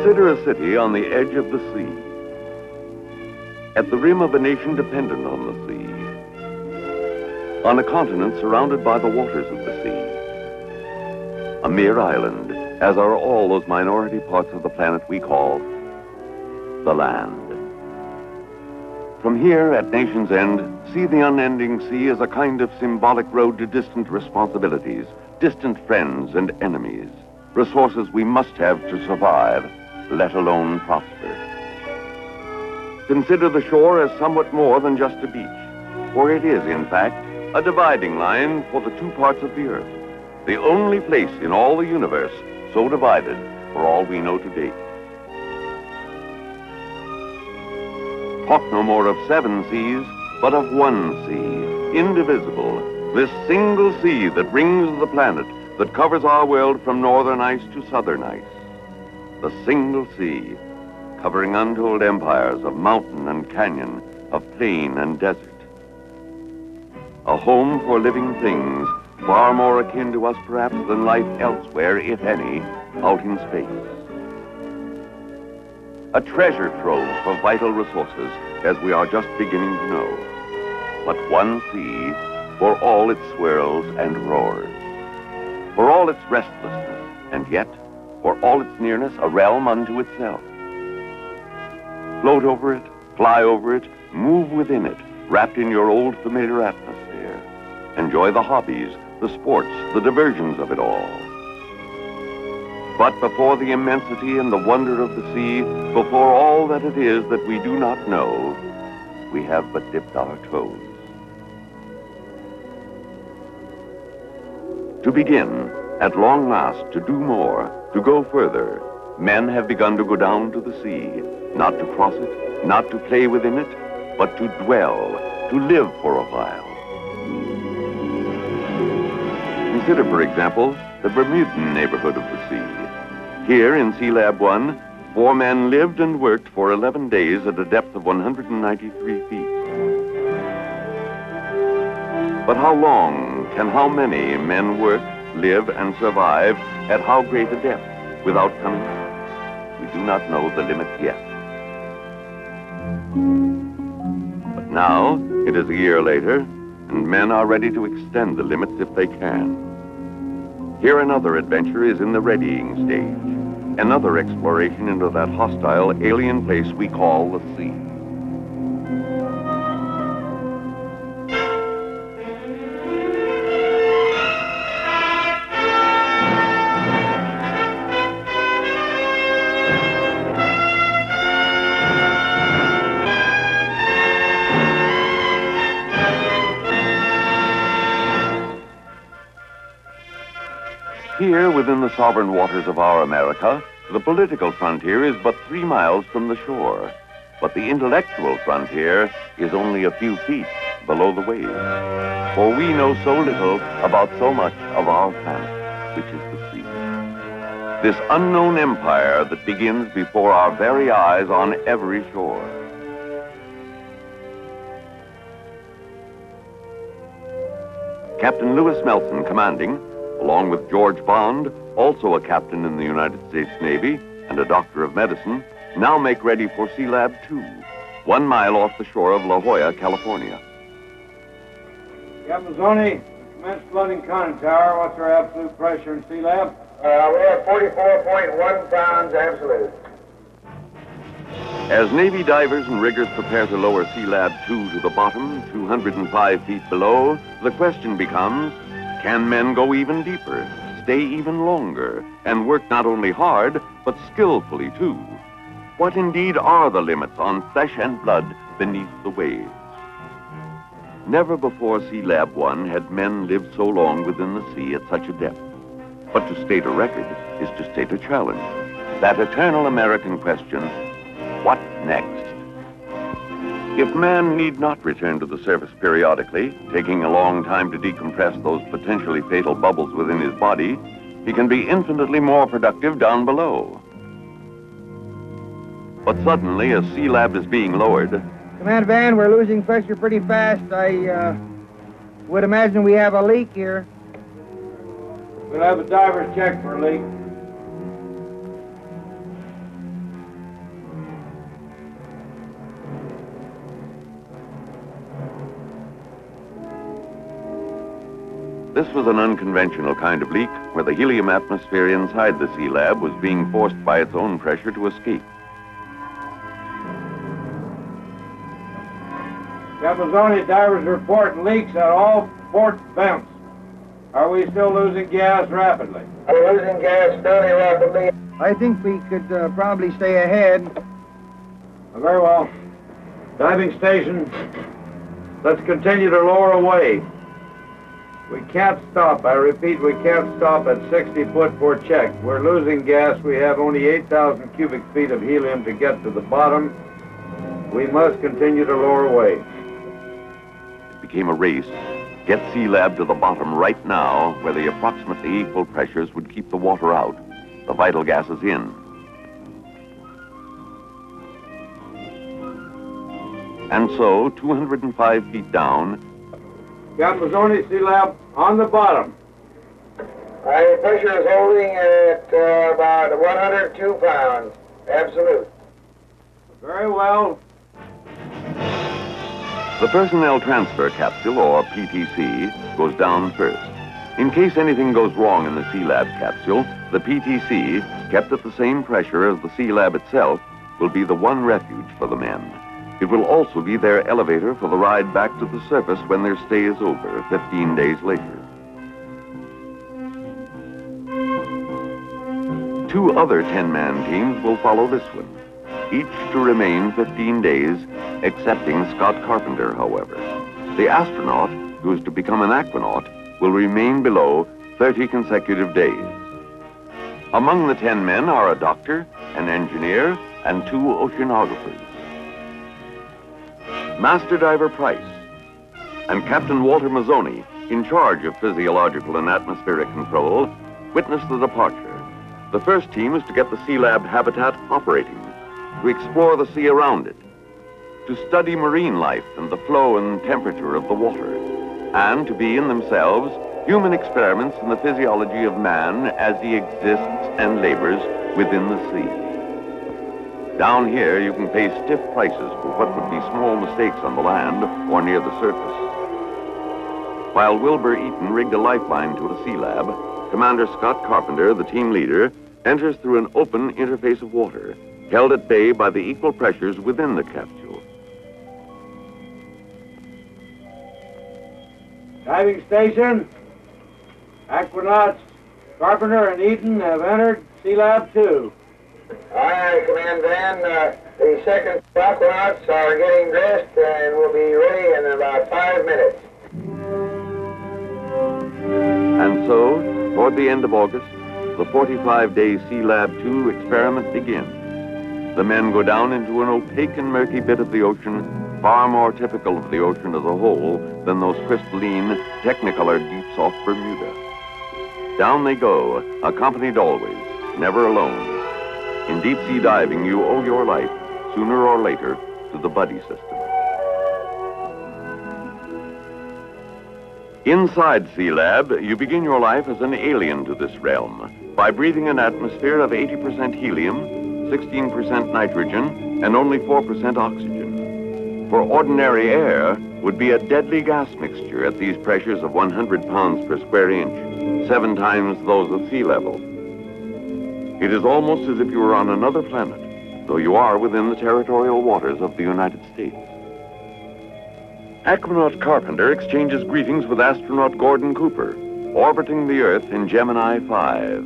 Consider a city on the edge of the sea, at the rim of a nation dependent on the sea, on a continent surrounded by the waters of the sea, a mere island, as are all those minority parts of the planet we call the land. From here, at nation's end, see the unending sea as a kind of symbolic road to distant responsibilities, distant friends and enemies, resources we must have to survive, let alone prosper. Consider the shore as somewhat more than just a beach, for it is, in fact, a dividing line for the two parts of the earth, the only place in all the universe so divided, for all we know to date. Talk no more of 7 seas, but of one sea, indivisible, this single sea that rings the planet, that covers our world from northern ice to southern ice. The single sea, covering untold empires of mountain and canyon, of plain and desert. A home for living things, far more akin to us perhaps than life elsewhere, if any, out in space. A treasure trove of vital resources, as we are just beginning to know. But one sea for all its swirls and roars, for all its restlessness, and yet, for all its nearness, a realm unto itself. Float over it, fly over it, move within it, wrapped in your old familiar atmosphere. Enjoy the hobbies, the sports, the diversions of it all. But before the immensity and the wonder of the sea, before all that it is that we do not know, we have but dipped our toes. To begin, at long last, to do more, to go further, men have begun to go down to the sea, not to cross it, not to play within it, but to dwell, to live for a while. Consider, for example, the Bermudan neighborhood of the sea. Here in SEALAB I, 4 men lived and worked for 11 days at a depth of 193 feet. But how long can how many men work, live, and survive at how great a depth without coming out? We do not know the limit yet. But now, it is a year later, and men are ready to extend the limits if they can. Here another adventure is in the readying stage, another exploration into that hostile, alien place we call the sea. Here, within the sovereign waters of our America, the political frontier is but 3 miles from the shore. But the intellectual frontier is only a few feet below the waves. For we know so little about so much of our planet, which is the sea. This unknown empire that begins before our very eyes on every shore. Captain Lewis Melson, commanding, along with George Bond, also a captain in the United States Navy and a doctor of medicine, now make ready for SEALAB II, 1 mile off the shore of La Jolla, California. Captain Zoni, commence flooding conning tower. What's our absolute pressure in SEALAB? We have 44.1 pounds absolute. As Navy divers and riggers prepare to lower SEALAB II to the bottom, 205 feet below, the question becomes, can men go even deeper, stay even longer, and work not only hard, but skillfully too? What indeed are the limits on flesh and blood beneath the waves? Never before SEALAB I had men lived so long within the sea at such a depth. But to state a record is to state a challenge. That eternal American question, what next? If man need not return to the surface periodically, taking a long time to decompress those potentially fatal bubbles within his body, he can be infinitely more productive down below. But suddenly, as SEALAB is being lowered... Command Van, we're losing pressure pretty fast. I would imagine we have a leak here. We'll have a diver's check for a leak. This was an unconventional kind of leak where the helium atmosphere inside the SEALAB was being forced by its own pressure to escape. Capizoni, divers reporting leaks at all port vents. Are we still losing gas rapidly? We're losing gas fairly rapidly. I think we could probably stay ahead. Very well. Diving station, let's continue to lower away. We can't stop. I repeat, we can't stop at 60 foot for check. We're losing gas. We have only 8,000 cubic feet of helium to get to the bottom. We must continue to lower away. It became a race. Get SEALAB to the bottom right now, where the approximately equal pressures would keep the water out, the vital gases in. And so, 205 feet down, Capizoni, SEALAB on the bottom. The pressure is holding at about 102 pounds. Absolute. Very well. the personnel transfer capsule, or PTC, goes down first. In case anything goes wrong in the SEALAB capsule, the PTC, kept at the same pressure as the SEALAB itself, will be the one refuge for the men. It will also be their elevator for the ride back to the surface when their stay is over, 15 days later. 2 other 10-man teams will follow this one, each to remain 15 days, excepting Scott Carpenter, however. The astronaut, who is to become an aquanaut, will remain below 30 consecutive days. Among the 10 men are a doctor, an engineer, and 2 oceanographers. Master Diver Price and Captain Walter Mazzoni, in charge of physiological and atmospheric control, witnessed the departure. The first team is to get the SEALAB habitat operating, to explore the sea around it, to study marine life and the flow and temperature of the water, and to be in themselves human experiments in the physiology of man as he exists and labors within the sea. Down here, you can pay stiff prices for what would be small mistakes on the land or near the surface. While Wilbur Eaton rigged a lifeline to a SEALAB, Commander Scott Carpenter, the team leader, enters through an open interface of water, held at bay by the equal pressures within the capsule. Diving station, aquanauts Carpenter and Eaton have entered SEALAB II. Aye, Command Van. The second aquanauts are getting dressed and will be ready in about 5 minutes. And so, toward the end of August, the 45-day SEALAB II experiment begins. The men go down into an opaque and murky bit of the ocean, far more typical of the ocean as a whole than those crystalline, technicolored deeps off Bermuda. Down they go, accompanied always, never alone. In deep-sea diving, you owe your life, sooner or later, to the buddy system. Inside SEALAB, you begin your life as an alien to this realm by breathing an atmosphere of 80% helium, 16% nitrogen, and only 4% oxygen. For ordinary air would be a deadly gas mixture at these pressures of 100 pounds per square inch, 7 times those of sea level. It is almost as if you were on another planet, though you are within the territorial waters of the United States. Aquanaut Carpenter exchanges greetings with astronaut Gordon Cooper, orbiting the Earth in Gemini 5.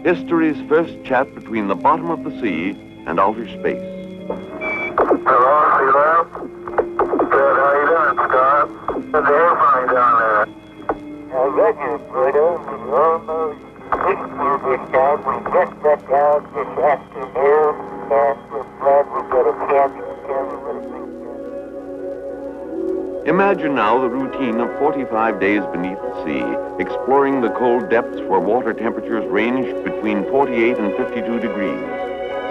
History's first chat between the bottom of the sea and outer space. Hello, SEALAB. Good, how you doing, Scott? How's the airplane down there? I got you, Pluto. We just got back down this afternoon, and we're glad we got a chance to tell you what it means. Imagine now the routine of 45 days beneath the sea, exploring the cold depths where water temperatures range between 48 and 52 degrees,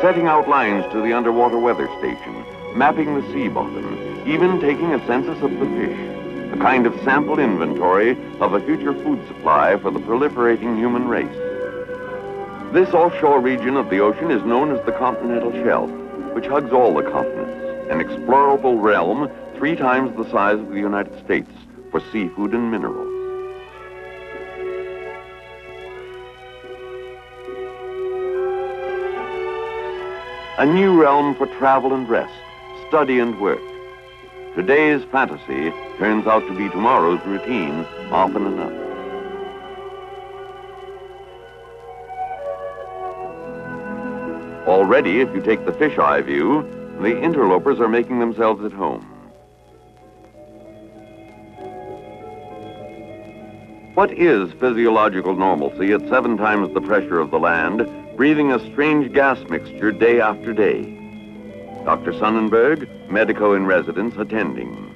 setting out lines to the underwater weather station, mapping the sea bottom, even taking a census of the fish, a kind of sample inventory of a future food supply for the proliferating human race. This offshore region of the ocean is known as the continental shelf, which hugs all the continents, an explorable realm 3 times the size of the United States for seafood and minerals. A new realm for travel and rest, study and work. Today's fantasy turns out to be tomorrow's routine often enough. Already, if you take the fisheye view, the interlopers are making themselves at home. What is physiological normalcy at 7 times the pressure of the land, breathing a strange gas mixture day after day? Dr. Sonnenberg, medico in residence, attending.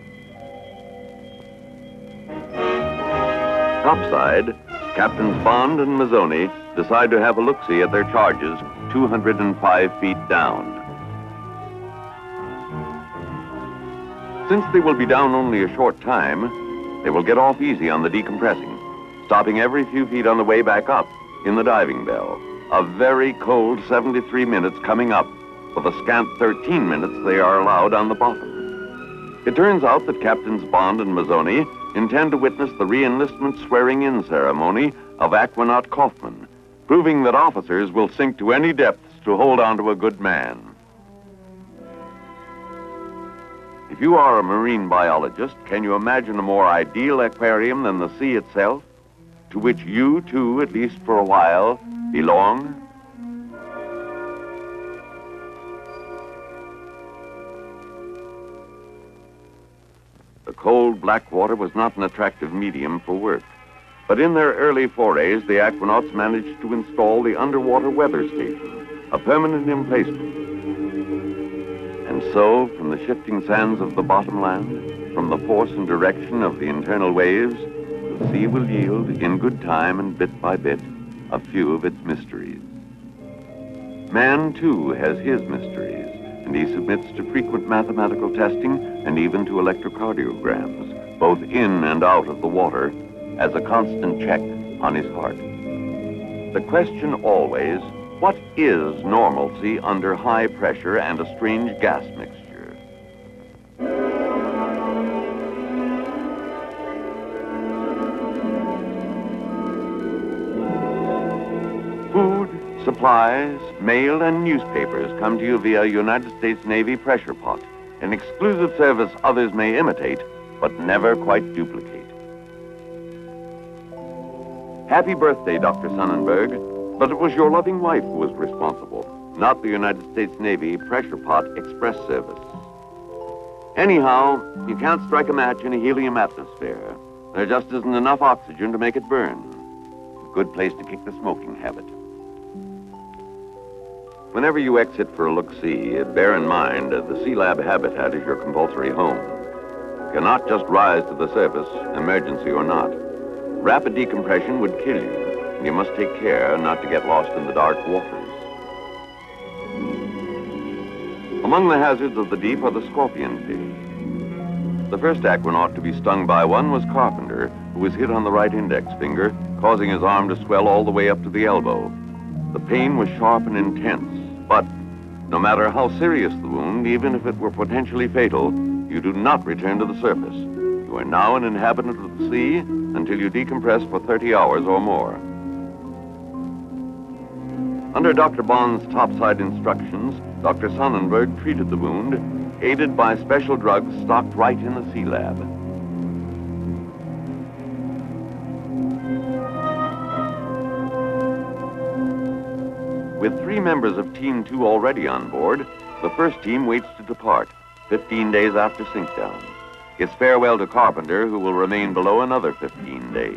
Topside, Captains Bond and Mazzoni decide to have a look-see at their charges 205 feet down. Since they will be down only a short time, they will get off easy on the decompressing, stopping every few feet on the way back up in the diving bell. A very cold 73 minutes coming up for the scant 13 minutes they are allowed on the bottom. It turns out that Captains Bond and Mazzoni intend to witness the re-enlistment swearing-in ceremony of Aquanaut Kaufman, proving that officers will sink to any depths to hold on to a good man. If you are a marine biologist, can you imagine a more ideal aquarium than the sea itself, to which you, too, at least for a while, belong? The cold black water was not an attractive medium for work, but in their early forays, the aquanauts managed to install the underwater weather station, a permanent emplacement. And so, from the shifting sands of the bottom land, from the force and direction of the internal waves, the sea will yield, in good time and bit by bit, a few of its mysteries. Man, too, has his mysteries, and he submits to frequent mathematical testing and even to electrocardiograms, both in and out of the water, as a constant check on his heart. The question always, what is normalcy under high pressure and a strange gas mixture? Food, supplies, mail, and newspapers come to you via United States Navy pressure pot, an exclusive service others may imitate, but never quite duplicate. Happy birthday, Dr. Sonnenberg, but it was your loving wife who was responsible, not the United States Navy pressure pot express service. Anyhow, you can't strike a match in a helium atmosphere. There just isn't enough oxygen to make it burn. A good place to kick the smoking habit. Whenever you exit for a look-see, bear in mind the SEALAB habitat is your compulsory home. You cannot just rise to the surface, emergency or not. Rapid decompression would kill you, and you must take care not to get lost in the dark waters. Among the hazards of the deep are the scorpion fish. The first aquanaut to be stung by one was Carpenter, who was hit on the right index finger, causing his arm to swell all the way up to the elbow. The pain was sharp and intense, but no matter how serious the wound, even if it were potentially fatal, you do not return to the surface. You are now an inhabitant of the sea until you decompress for 30 hours or more. Under Dr. Bond's topside instructions, Dr. Sonnenberg treated the wound, aided by special drugs stocked right in the SEALAB. With 3 members of Team 2 already on board, the first team waits to depart, 15 days after sinkdown. It's farewell to Carpenter, who will remain below another 15 days.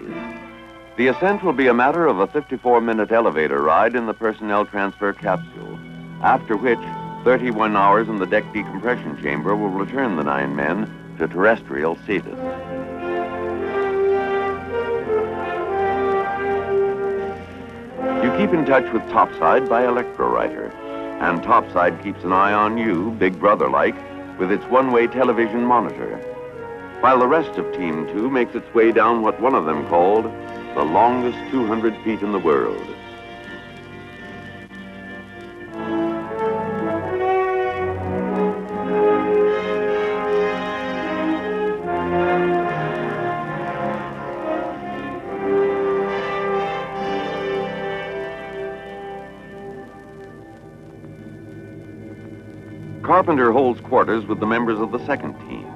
The ascent will be a matter of a 54-minute elevator ride in the personnel transfer capsule, after which 31 hours in the deck decompression chamber will return the 9 men to terrestrial status. You keep in touch with Topside by electrowriter, and Topside keeps an eye on you, Big Brother-like, with its one-way television monitor, while the rest of Team 2 makes its way down what one of them called the longest 200 feet in the world. Carpenter holds quarters with the members of the second team.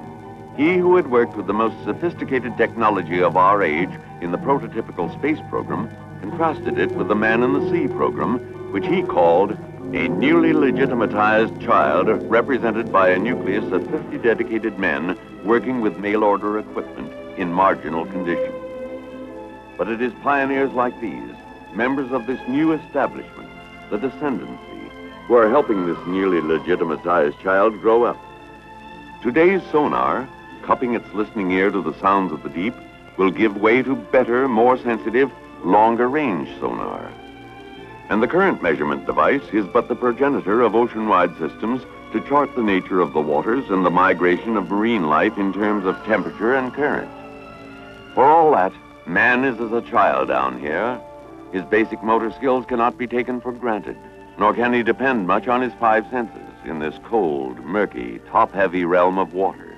He who had worked with the most sophisticated technology of our age in the prototypical space program contrasted it with the Man in the Sea program, which he called a newly legitimatized child represented by a nucleus of 50 dedicated men working with mail-order equipment in marginal condition. But it is pioneers like these, members of this new establishment, the descendancy, who are helping this newly legitimatized child grow up. Today's sonar, cupping its listening ear to the sounds of the deep, will give way to better, more sensitive, longer-range sonar. And the current measurement device is but the progenitor of ocean-wide systems to chart the nature of the waters and the migration of marine life in terms of temperature and current. For all that, man is as a child down here. His basic motor skills cannot be taken for granted, nor can he depend much on his five senses in this cold, murky, top-heavy realm of water.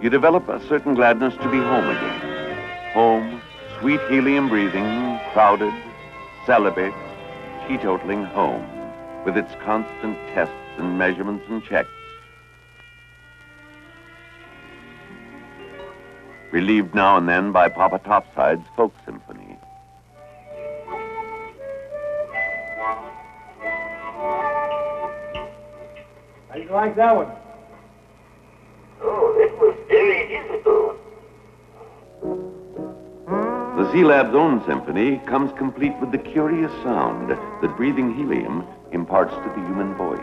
You develop a certain gladness to be home again. Home, sweet helium breathing, crowded, celibate, teetotaling home, with its constant tests and measurements and checks. Relieved now and then by Papa Topside's folk symphony. How do you like that one? Oh, it was very difficult. The SEALAB's own symphony comes complete with the curious sound that breathing helium imparts to the human voice.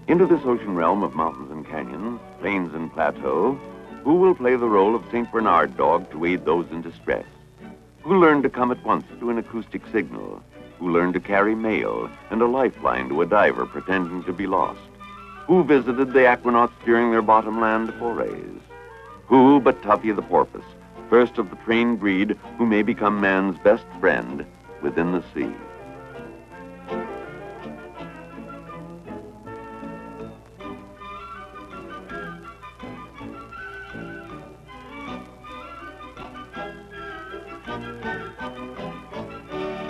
Into this ocean realm of mountains and canyons, plains and plateaux, who will play the role of St. Bernard dog to aid those in distress? Who learned to come at once to an acoustic signal? Who learned to carry mail and a lifeline to a diver pretending to be lost? Who visited the aquanauts during their bottomland forays? Who but Tuffy the porpoise, first of the trained breed who may become man's best friend within the sea?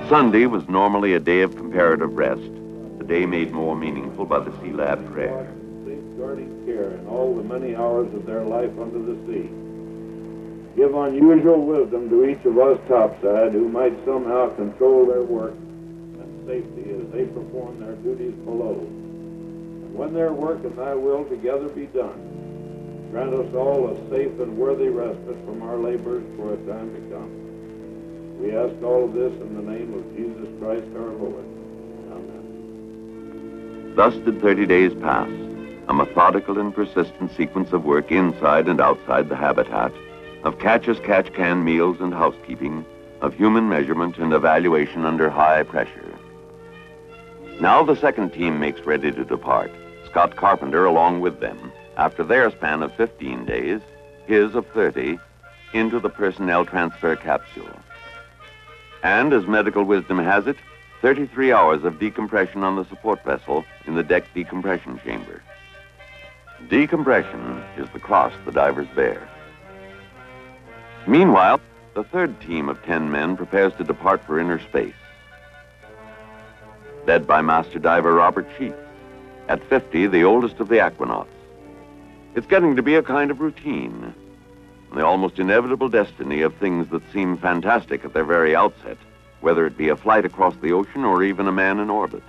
Sunday was normally a day of comparative rest, a day made more meaningful by the SEALAB prayer. Safeguarding care in all the many hours of their life under the sea. Give unusual wisdom to each of us topside who might somehow control their work and safety as they perform their duties below. And when their work and thy will together be done, grant us all a safe and worthy respite from our labors for a time to come. We ask all of this in the name of Jesus Christ our Lord. Amen. Thus did 30 days pass, a methodical and persistent sequence of work inside and outside the habitat, of catch-as-catch-can meals and housekeeping, of human measurement and evaluation under high pressure. Now the second team makes ready to depart, Scott Carpenter along with them, after their span of 15 days, his of 30, into the personnel transfer capsule. And as medical wisdom has it, 33 hours of decompression on the support vessel in the deck decompression chamber. Decompression is the cross the divers bear. Meanwhile, the third team of 10 men prepares to depart for inner space. Led by Master Diver Robert Sheets, at 50, the oldest of the aquanauts. It's getting to be a kind of routine, the almost inevitable destiny of things that seem fantastic at their very outset, whether it be a flight across the ocean or even a man in orbit.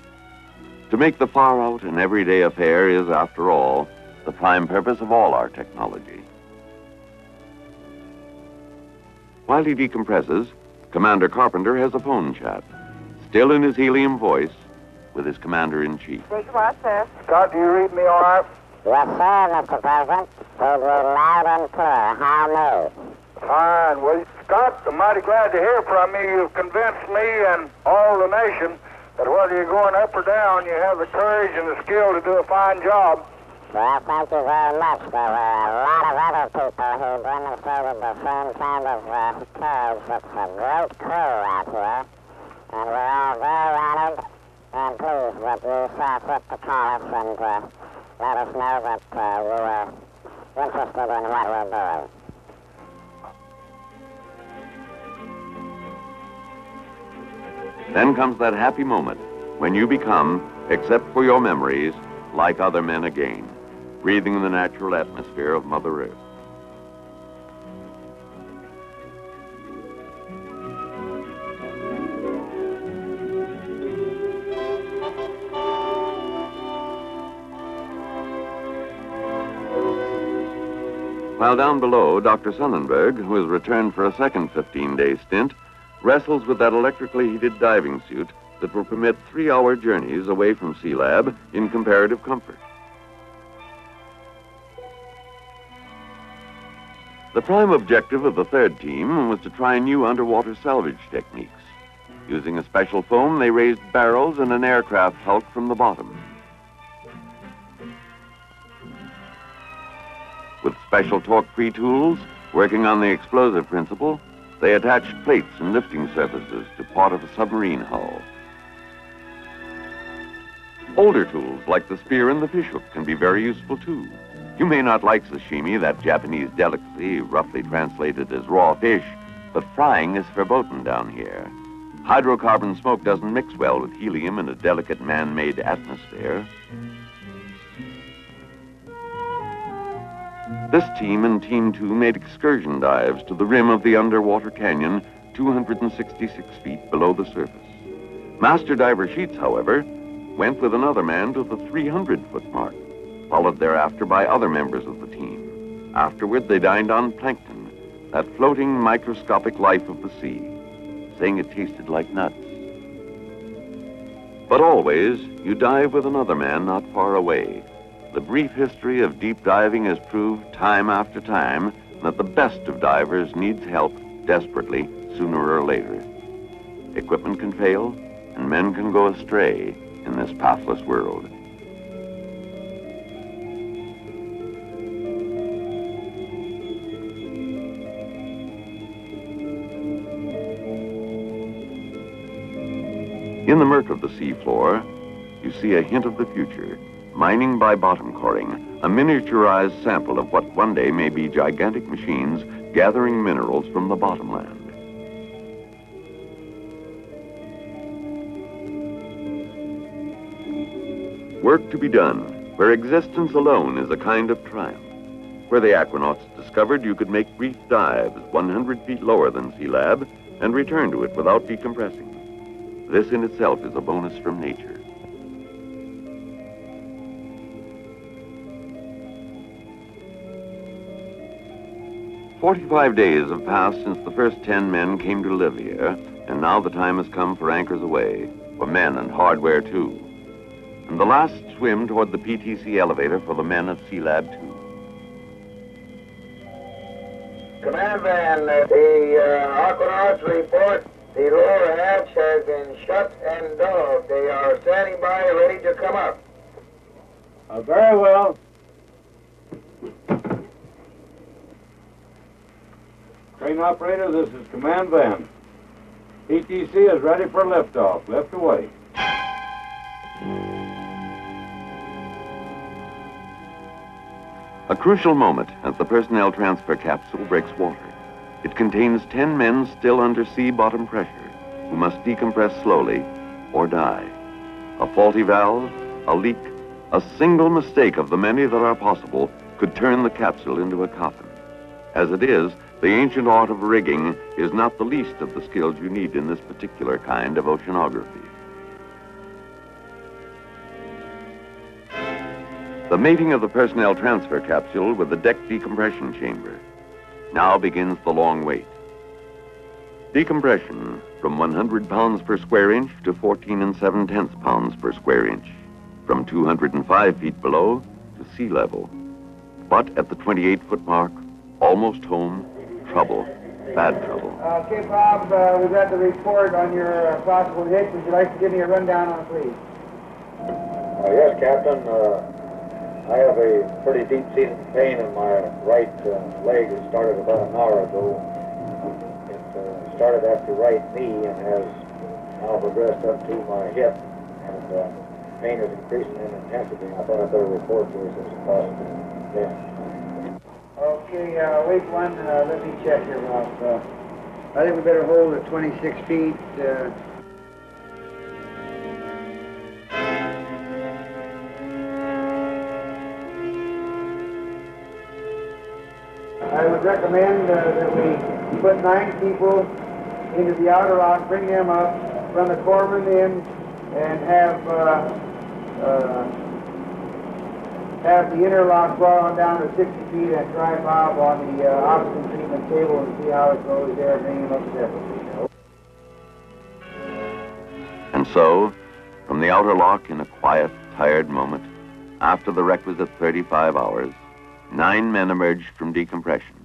To make the far out and everyday affair is, after all, the prime purpose of all our technology. While he decompresses, Commander Carpenter has a phone chat, still in his helium voice, with his commander-in-chief. Big what, sir? Scott, do you read me all right? Yes, sir, Mr. President. Told you loud and clear. How no? Fine. Well, Scott, I'm mighty glad to hear from you. You've convinced me and all the nation that whether you're going up or down, you have the courage and the skill to do a fine job. Well, thank you very much. There were a lot of other people who demonstrated the same kind of courage. It's a great crew out here, and we're all very honored and pleased that you saw fit to call us and let us know that you were interested in what we're doing. Then comes that happy moment when you become, except for your memories, like other men again, breathing the natural atmosphere of Mother Earth. While down below, Dr. Sonnenberg, who has returned for a second 15-day stint, wrestles with that electrically heated diving suit that will permit 3-hour journeys away from SEALAB in comparative comfort. The prime objective of the third team was to try new underwater salvage techniques. Using a special foam, they raised barrels and an aircraft hulk from the bottom. With special torque-free tools, working on the explosive principle, they attached plates and lifting surfaces to part of a submarine hull. Older tools like the spear and the fishhook can be very useful too. You may not like sashimi, that Japanese delicacy roughly translated as raw fish, but frying is verboten down here. Hydrocarbon smoke doesn't mix well with helium in a delicate man-made atmosphere. This team and Team 2 made excursion dives to the rim of the underwater canyon 266 feet below the surface. Master Diver Sheets, however, went with another man to the 300-foot mark, followed thereafter by other members of the team. Afterward, they dined on plankton, that floating microscopic life of the sea, saying it tasted like nuts. But always, you dive with another man not far away. The brief history of deep diving has proved time after time that the best of divers needs help desperately sooner or later. Equipment can fail, and men can go astray in this pathless world. In the murk of the seafloor, you see a hint of the future. Mining by bottom coring, a miniaturized sample of what one day may be gigantic machines gathering minerals from the bottomland. Work to be done, where existence alone is a kind of triumph. Where the aquanauts discovered you could make brief dives 100 feet lower than SEALAB and return to it without decompressing. This in itself is a bonus from nature. "45 days have passed since the first 10 men came to live here, and now the time has come for anchors away, for men and hardware too. And the last swim toward the PTC elevator for the men of SEALAB II. Command van, the Aquanauts report the lower hatch has been shut and dogged. They are standing by, ready to come up. Very well. Train operator, this is Command Van. PTC is ready for liftoff. Lift away. A crucial moment as the personnel transfer capsule breaks water. It contains 10 men still under sea bottom pressure who must decompress slowly or die. A faulty valve, a leak, a single mistake of the many that are possible could turn the capsule into a coffin. As it is, the ancient art of rigging is not the least of the skills you need in this particular kind of oceanography. The mating of the personnel transfer capsule with the deck decompression chamber. Now begins the long wait. Decompression from 100 pounds per square inch to 14 7/10 pounds per square inch. From 205 feet below to sea level. But at the 28-foot mark, almost home, trouble, bad trouble. Okay, Bob, we got the report on your possible hit. Would you like to give me a rundown on it, please? Yes, Captain. I have a pretty deep-seated pain in my right leg. It started about an hour ago. It started at the right knee and has now progressed up to my hip. And pain is increasing in intensity. I thought I'd better report to us as a possible event. Okay, wait one. Let me check here, Ralph. I think we better hold at 26 feet. I would recommend that we put 9 people into the outer lock, bring them up, run the corpsman in, and have the inner lock brought on down to 60 feet and try Bob on the oxygen treatment table and see how it goes there, bring him up separately. And so, from the outer lock in a quiet, tired moment, after the requisite 35 hours, 9 men emerged from decompression.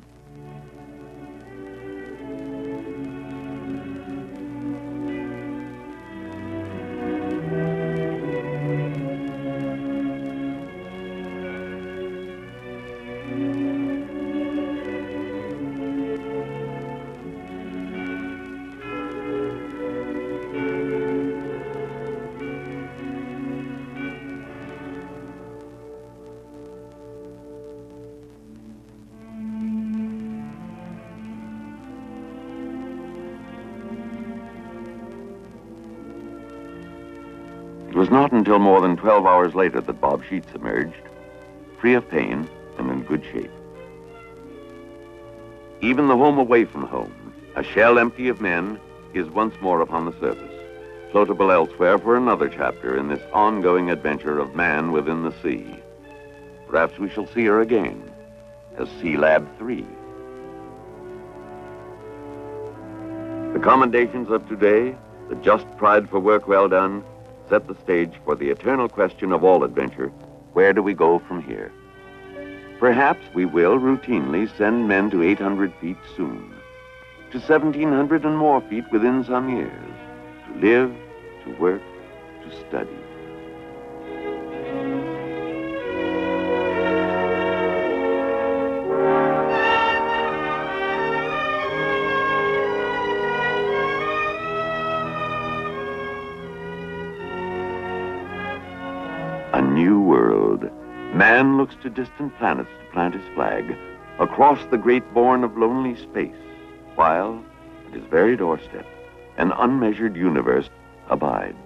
It was not until more than 12 hours later that Bob Sheets emerged, free of pain and in good shape. Even the home away from home, a shell empty of men, is once more upon the surface, floatable elsewhere for another chapter in this ongoing adventure of man within the sea. Perhaps we shall see her again as SEALAB III. The commendations of today, the just pride for work well done, set the stage for the eternal question of all adventure: where do we go from here? Perhaps we will routinely send men to 800 feet soon, to 1,700 and more feet within some years, to live, to work, to study. A new world. Man looks to distant planets to plant his flag across the great bourne of lonely space, while at his very doorstep, an unmeasured universe abides.